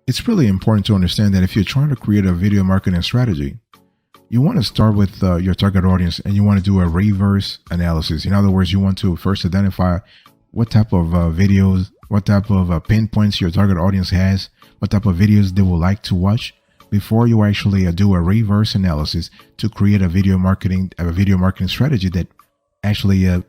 It's really important to understand that if you're trying to create a video marketing strategy, you want to start with your target audience and you want to do a reverse analysis. In other words, you want to first identify what type of videos, what type of pinpoints your target audience has, what type of videos they will like to watch before you actually do a reverse analysis to create a video marketing strategy that actually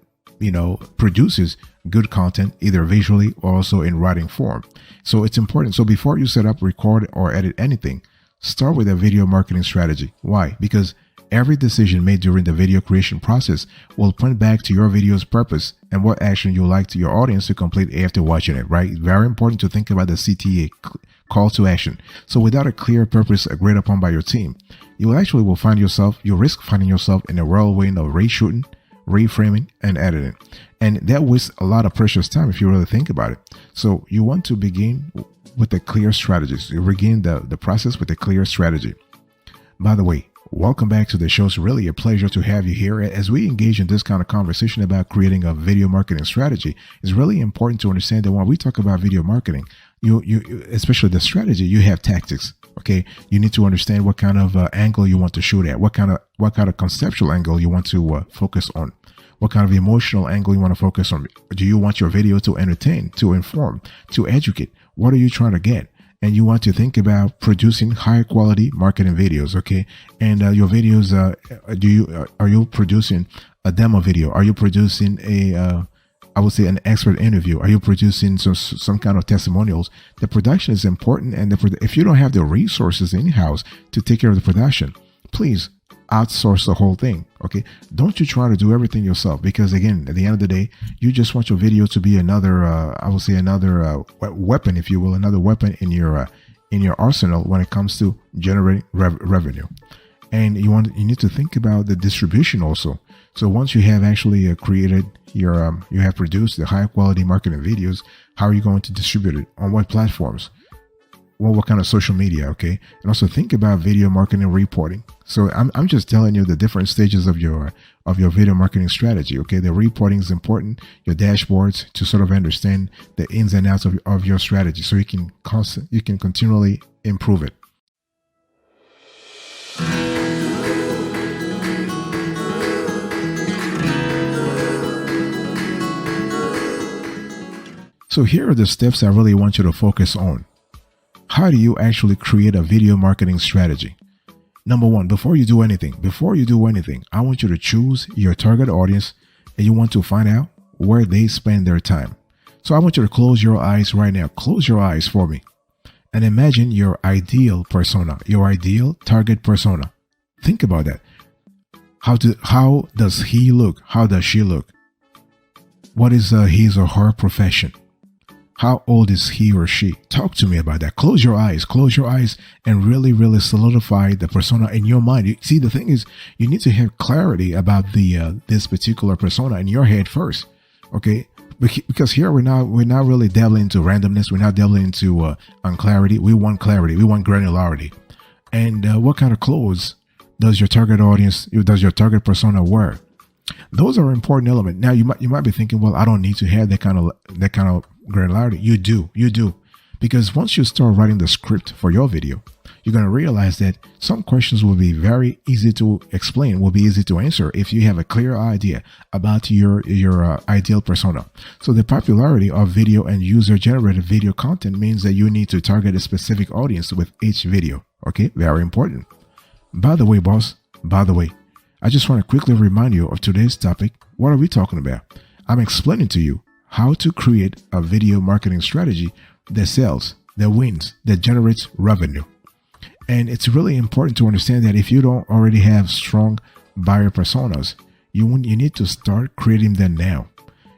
produces good content, either visually or also in writing form. So it's important. So before you set up, record, or edit anything, start with a video marketing strategy. Why? Because every decision made during the video creation process will point back to your video's purpose and what action you like to your audience to complete after watching it, right? Very important to think about the CTA, call to action. So without a clear purpose agreed upon by your team, you risk finding yourself in a whirlwind of reshooting, reframing, and editing. And that wastes a lot of precious time if you really think about it. So you want to begin with a clear strategy. So you begin the process with a clear strategy. By the way, welcome back to the show. It's really a pleasure to have you here. As we engage in this kind of conversation about creating a video marketing strategy, it's really important to understand that when we talk about video marketing, you especially the strategy, you have tactics. Okay, you need to understand what kind of angle you want to shoot at, what kind of conceptual angle you want to focus on, what kind of emotional angle you want to focus on. Do you want your video to entertain, to inform, to educate? What are you trying to get? And you want to think about producing high quality marketing videos, okay? And your videos, are you producing a demo video? Are you producing an expert interview? Are you producing some kind of testimonials? The production is important, and if you don't have the resources in-house to take care of the production, please outsource the whole thing, okay? Don't you try to do everything yourself, because again, at the end of the day, you just want your video to be another weapon, if you will, another weapon in your arsenal when it comes to generating revenue. And you need to think about the distribution also. So once you have actually you have produced the high quality marketing videos, how are you going to distribute it? On what platforms? Well, what kind of social media? Okay. And also think about video marketing reporting. So I'm just telling you the different stages of your video marketing strategy. Okay. The reporting is important, your dashboards, to sort of understand the ins and outs of your strategy, so you can continually improve it. So here are the steps I really want you to focus on. How do you actually create a video marketing strategy? Number one, before you do anything, I want you to choose your target audience, and you want to find out where they spend their time. So I want you to close your eyes right now. Close your eyes for me and imagine your ideal persona, your ideal target persona. Think about that. How does he look? How does she look? What is his or her profession? How old is he or she? Talk to me about that. Close your eyes and really, really solidify the persona in your mind. You see, the thing is, you need to have clarity about this particular persona in your head first. Okay. Because here we're not really dabbling into randomness. We're not dabbling into unclarity. We want clarity. We want granularity. And what kind of clothes does your target persona wear? Those are important elements. Now you might be thinking, well, I don't need to have that kind of granularity. You do, because once you start writing the script for your video, you're going to realize that some questions will be very easy to explain, will be easy to answer if you have a clear idea about your ideal persona. So the popularity of video and user generated video content means that you need to target a specific audience with each video. Okay, very important. By the way, I just want to quickly remind you of today's topic. What are we talking about? I'm explaining to you how to create a video marketing strategy that sells, that wins, that generates revenue. And it's really important to understand that if you don't already have strong buyer personas, you need to start creating them now.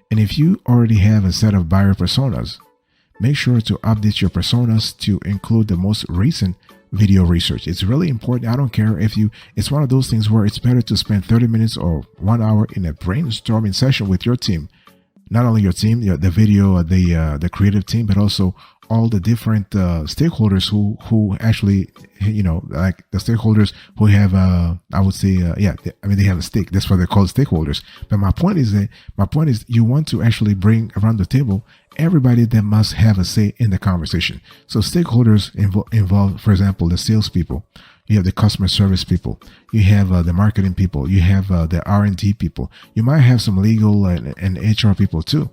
And if you already have a set of buyer personas, make sure to update your personas to include the most recent video research. It's really important. I don't care it's one of those things where it's better to spend 30 minutes or 1 hour in a brainstorming session with your team. Not only your team, the creative team, but also all the different stakeholders who actually, like the stakeholders who have, I would say, they have a stake. That's why they're called stakeholders. But my point is you want to actually bring around the table everybody that must have a say in the conversation. So stakeholders involve, for example, the salespeople. You have the customer service people. You have the marketing people. You have the R&D people. You might have some legal and HR people too.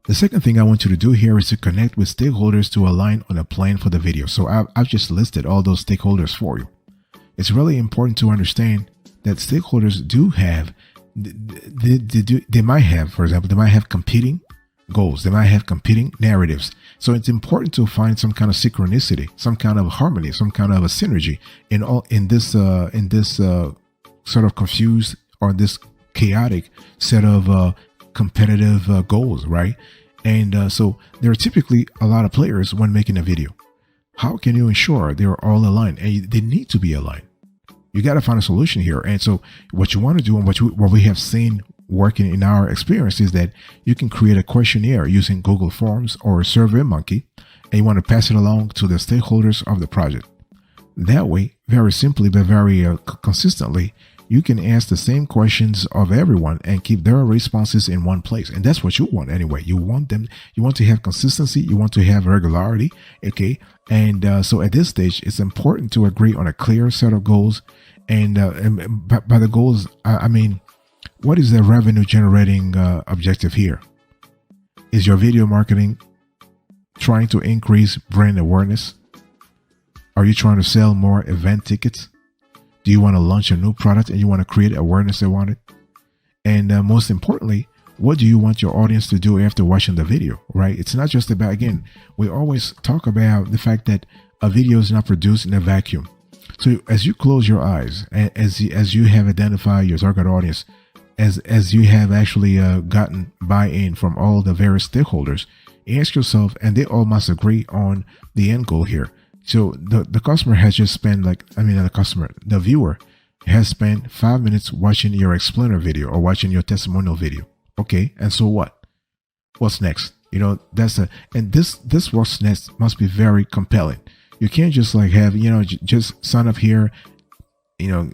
The second thing I want you to do here is to connect with stakeholders to align on a plan for the video. So I've just listed all those stakeholders for you. It's really important to understand that stakeholders do have, they might have, for example, they might have competing goals. They might have competing narratives. So it's important to find some kind of synchronicity, some kind of harmony, some kind of a synergy in this sort of confused or this chaotic set of competitive goals, right? And so there are typically a lot of players when making a video. How can you ensure they're all aligned? And they need to be aligned. You got to find a solution here. And so what you want to do, and what we have seen working in our experience, is that you can create a questionnaire using Google Forms or SurveyMonkey, and you want to pass it along to the stakeholders of the project. That way, very simply but very consistently, you can ask the same questions of everyone and keep their responses in one place. And that's what you want anyway. You want to have consistency. You want to have regularity. Okay. And so at this stage, it's important to agree on a clear set of goals. And by the goals, I mean, what is the revenue generating objective here? Is your video marketing trying to increase brand awareness? Are you trying to sell more event tickets? Do you want to launch a new product and you want to create awareness around it? And most importantly, what do you want your audience to do after watching the video, right? It's not just about, again, we always talk about the fact that a video is not produced in a vacuum. So as you close your eyes, as you have identified your target audience, as you have actually gotten buy-in from all the various stakeholders, ask yourself, and they all must agree on the end goal here. So the customer has just spent the viewer has spent 5 minutes watching your explainer video or watching your testimonial video. Okay. And so what? What's next? This what's next must be very compelling. You can't just have, just sign up here,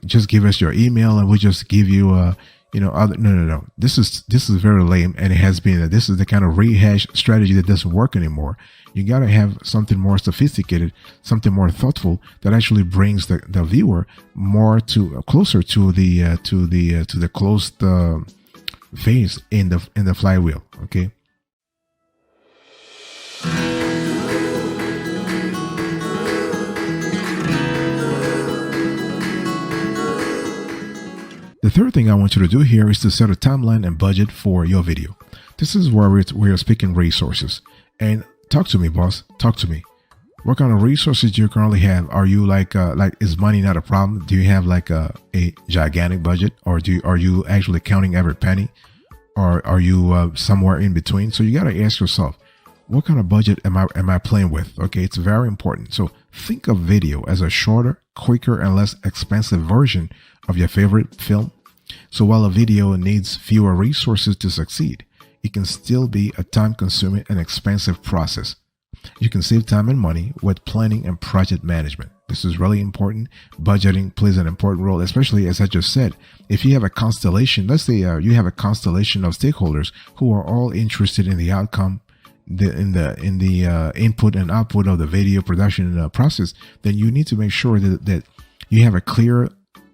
just give us your email and we'll just give you no. This is very lame, and it has been. This is the kind of rehash strategy that doesn't work anymore. You got to have something more sophisticated, something more thoughtful that actually brings the viewer more closer to the closed phase in the flywheel. Okay. The third thing I want you to do here is to set a timeline and budget for your video. This is where we're speaking resources. And talk to me, boss. Talk to me. What kind of resources do you currently have? Are you is money not a problem? Do you have a gigantic budget, or are you actually counting every penny, or are you somewhere in between? So you got to ask yourself, what kind of budget am I playing with? Okay, it's very important. So think of video as a shorter, quicker, and less expensive version of your favorite film. So while a video needs fewer resources to succeed, it can still be a time-consuming and expensive process. You can save time and money with planning and project management. This is really important. Budgeting plays an important role, especially as I just said. If you have a constellation, let's say you have a constellation of stakeholders who are all interested in the outcome, in the input and output of the video production process, then you need to make sure that you have a clear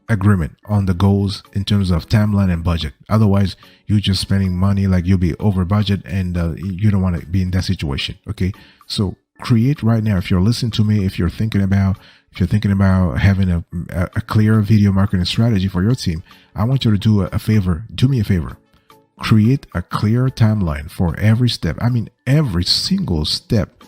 agreement on the goals in terms of timeline and budget. Otherwise, you're just spending money like you'll be over budget, and you don't want to be in that situation. Okay, so create right now. If you're listening to me, if you're thinking about having a clear video marketing strategy for your team, I want you to do a favor. Do me a favor. Create a clear timeline for every step. I mean, every single step.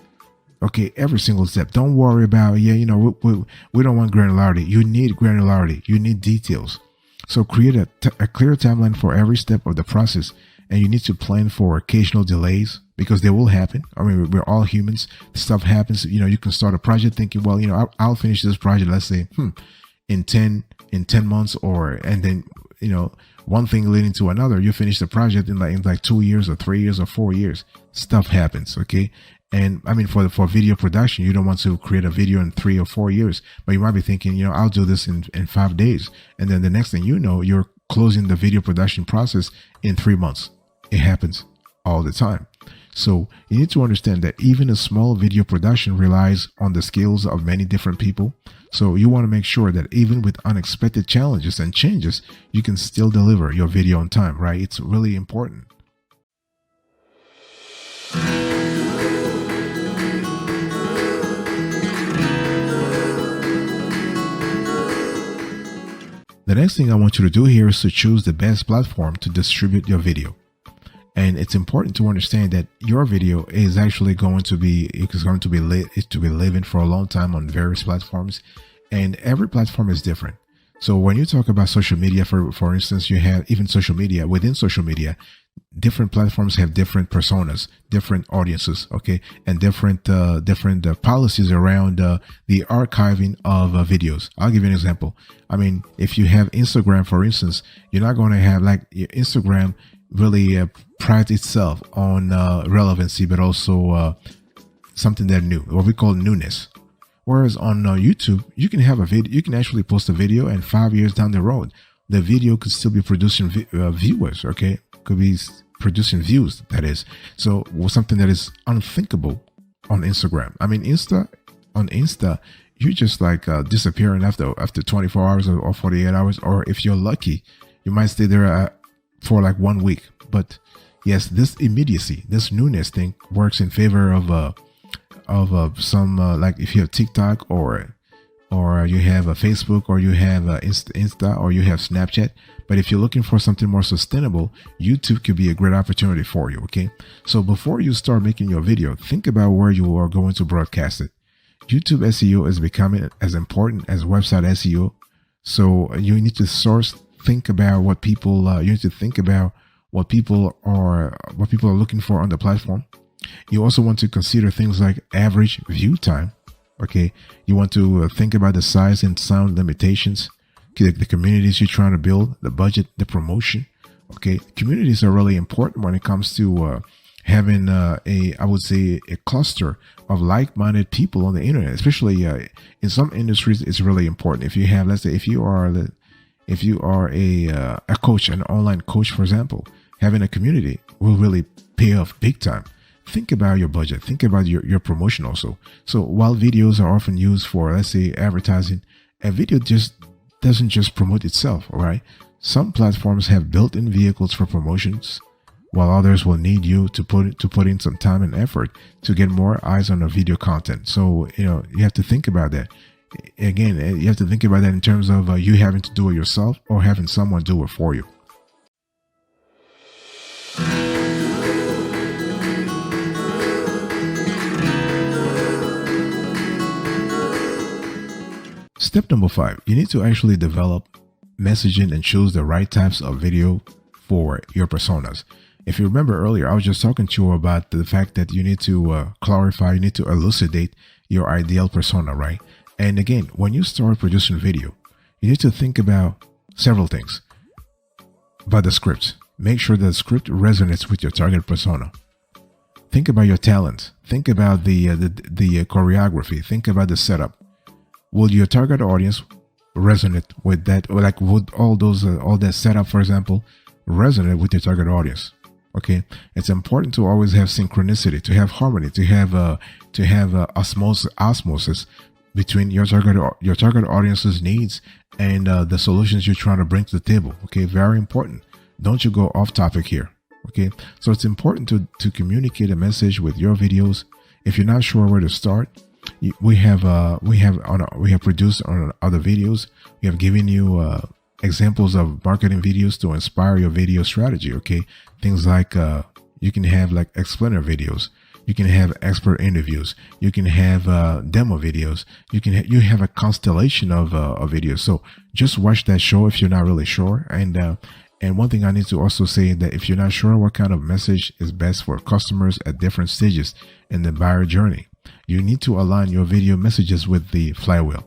Okay, every single step. Don't worry about, we don't want granularity. You need granularity. You need details. So create a clear timeline for every step of the process, and you need to plan for occasional delays, because they will happen. I mean, we're all humans. Stuff happens. You can start a project thinking, well, I'll finish this project, let's say, in in 10 months, or and then one thing leading to another, you finish the project in like 2 years or 3 years or 4 years. Stuff happens, okay? And I mean, for video production, you don't want to create a video in 3 or 4 years, but you might be thinking, I'll do this in 5 days. And then the next thing you know, you're closing the video production process in 3 months. It happens all the time. So you need to understand that even a small video production relies on the skills of many different people. So you want to make sure that even with unexpected challenges and changes, you can still deliver your video on time, right? It's really important. The next thing I want you to do here is to choose the best platform to distribute your video. And it's important to understand that your video is actually going to be living for a long time on various platforms, and every platform is different. So when you talk about social media, for instance, you have even social media. Within social media, different platforms have different personas, different audiences, okay, and different policies around the archiving of videos. I'll give you an example. I mean, if you have Instagram, for instance, you're not going to have like your Instagram really prides itself on relevancy, but also something that new, what we call newness. Whereas on YouTube, you can have a video, you can actually post a video, and 5 years down the road, the video could still be producing viewers, okay? Could be producing views, that is. So something that is unthinkable on Instagram. I mean, on Insta, you just like disappearing after 24 hours or 48 hours, or if you're lucky, you might stay there for like 1 week. But yes, this immediacy, this newness thing works in favor of some like if you have TikTok or you have a Facebook, or you have Insta, or you have Snapchat. But if you're looking for something more sustainable, YouTube could be a great opportunity for you, okay? So before you start making your video, think about where you are going to broadcast it. YouTube SEO is becoming as important as website SEO. So you need to think about what people you need to think about what people are looking for on the platform. You also want to consider things like average view time. Okay, you want to think about the size and sound limitations, the communities you're trying to build, the budget, the promotion. Okay, communities are really important when it comes to having I would say a cluster of like-minded people on the internet. Especially in some industries, it's really important. If you have, let's say, if you are a coach, an online coach, for example, having a community will really pay off big time. Think about your budget. Think about your promotion also. So while videos are often used for, let's say, advertising, a video just doesn't just promote itself, all right? Some platforms have built-in vehicles for promotions, while others will need you to put in some time and effort to get more eyes on the video content. So, you have to think about that. Again, you have to think about that in terms of you having to do it yourself or having someone do it for you. Step number 5, you need to actually develop messaging and choose the right types of video for your personas. If you remember earlier, I was just talking to you about the fact that you need to clarify, you need to elucidate your ideal persona, right? And again, when you start producing video, you need to think about several things. About the script. Make sure that the script resonates with your target persona. Think about your talent. Think about the choreography. Think about the setup. Will your target audience resonate with that? Or like, would all that setup, for example, resonate with your target audience? Okay, it's important to always have synchronicity, to have harmony, to have osmosis between your target audience's needs and the solutions you're trying to bring to the table. Okay, very important. Don't you go off topic here. Okay, so it's important to communicate a message with your videos. If you're not sure where to start, we have produced on other videos. We have given you examples of marketing videos to inspire your video strategy. Okay, things like you can have like explainer videos, you can have expert interviews, you can have demo videos, you have a constellation of videos. So just watch that show if you're not really sure. And one thing I need to also say that if you're not sure what kind of message is best for customers at different stages in the buyer journey, you need to align your video messages with the flywheel.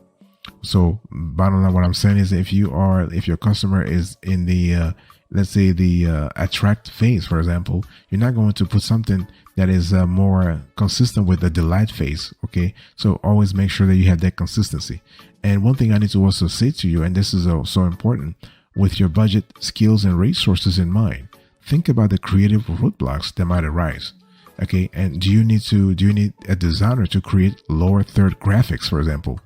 So bottom line, what I'm saying is, if your customer is in the let's say the attract phase, for example, you're not going to put something that is more consistent with the delight phase. Okay, so always make sure that you have that consistency. And one thing I need to also say to you, and this is so important, with your budget, skills, and resources in mind, think about the creative roadblocks that might arise. Okay, and do you need a designer to create lower third graphics, for example?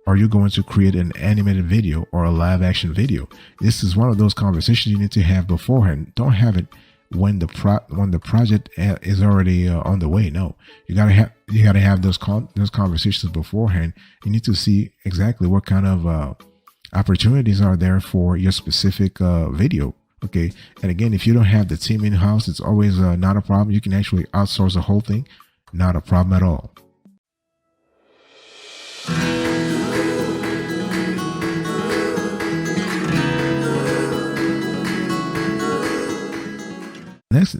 Are you going to create an animated video or a live action video? This is one of those conversations you need to have beforehand. Don't have it when the project is already on the way. No, you gotta have those conversations beforehand. You need to see exactly what kind of opportunities are there for your specific video. Okay, and again, if you don't have the team in house, it's always not a problem. You can actually outsource the whole thing. Not a problem at all.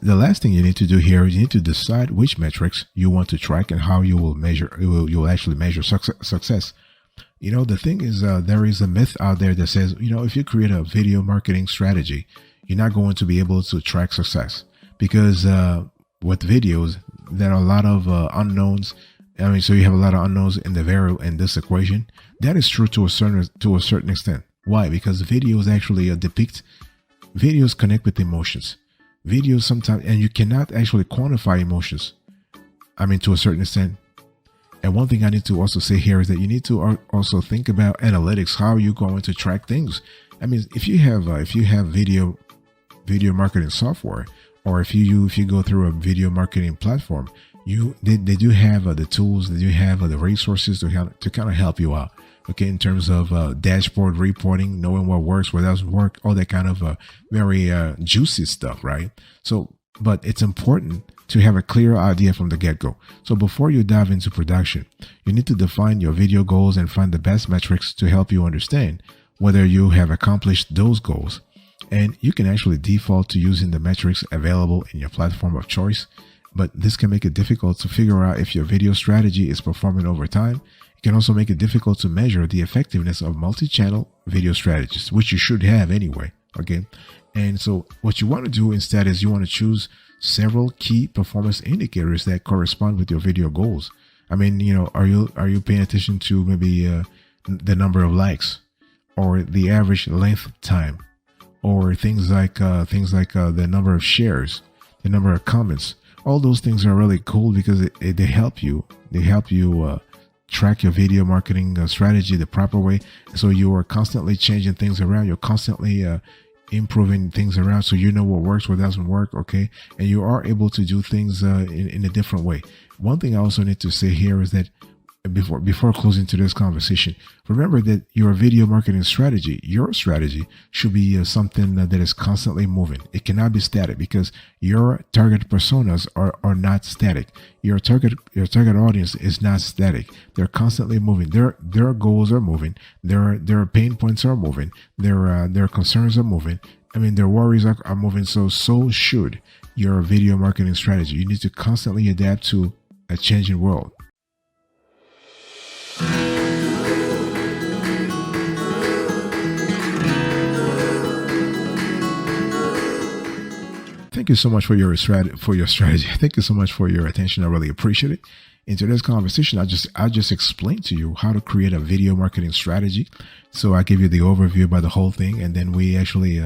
The last thing you need to do here is you need to decide which metrics you want to track and how you will actually measure success. You know, the thing is, there is a myth out there that says, if you create a video marketing strategy, you're not going to be able to track success, because with videos, there are a lot of unknowns. I mean, so you have a lot of unknowns in this equation. That is true to a certain extent. Why? Because videos actually videos connect with emotions. Videos sometimes, and you cannot actually quantify emotions. I mean, to a certain extent. And one thing I need to also say here is that you need to also think about analytics. How are you going to track things? I mean, if you have video marketing software, or if you go through a video marketing platform, they do have the tools, they do have the resources to kind of help you out. Okay, in terms of dashboard reporting, knowing what works, what doesn't work, all that kind of very juicy stuff, right? So, but it's important to have a clear idea from the get-go. So before you dive into production, you need to define your video goals and find the best metrics to help you understand whether you have accomplished those goals. And you can actually default to using the metrics available in your platform of choice, but this can make it difficult to figure out if your video strategy is performing over time. It can also make it difficult to measure the effectiveness of multi-channel video strategies, which you should have anyway. Okay. And so what you want to do instead is you want to choose several key performance indicators that correspond with your video goals. I mean, are you paying attention to maybe the number of likes, or the average length time, or things like the number of shares, the number of comments? All those things are really cool because they help you. Track your video marketing strategy the proper way. So you are constantly changing things around. You're constantly improving things around, so you know what works, what doesn't work. Okay, and you are able to do things in a different way. One thing I also need to say here is that before closing to this conversation, remember that your video marketing strategy, your strategy, should be something that is constantly moving. It cannot be static, because your target personas are not static. Your target audience is not static. They're constantly moving. Their goals are moving. Their pain points are moving. Their concerns are moving. I mean, their worries are moving. So should your video marketing strategy. You need to constantly adapt to a changing world. Thank you so much for your strategy. Thank you so much for your attention. I really appreciate it. In today's conversation, I just explained to you how to create a video marketing strategy. So I gave you the overview about the whole thing, and then we actually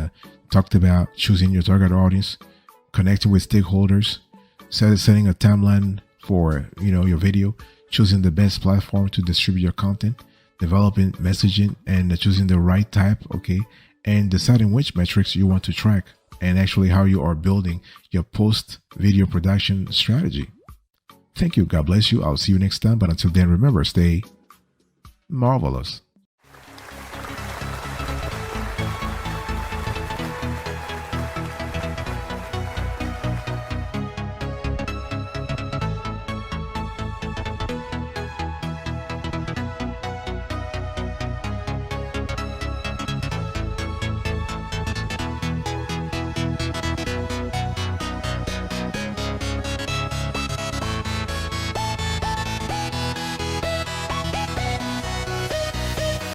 talked about choosing your target audience, connecting with stakeholders, setting a timeline for your video, choosing the best platform to distribute your content, developing messaging, and choosing the right type. Okay, and deciding which metrics you want to track, and actually how you are building your post video production strategy. Thank you. God bless you. I'll see you next time. But until then, remember, stay marvelous.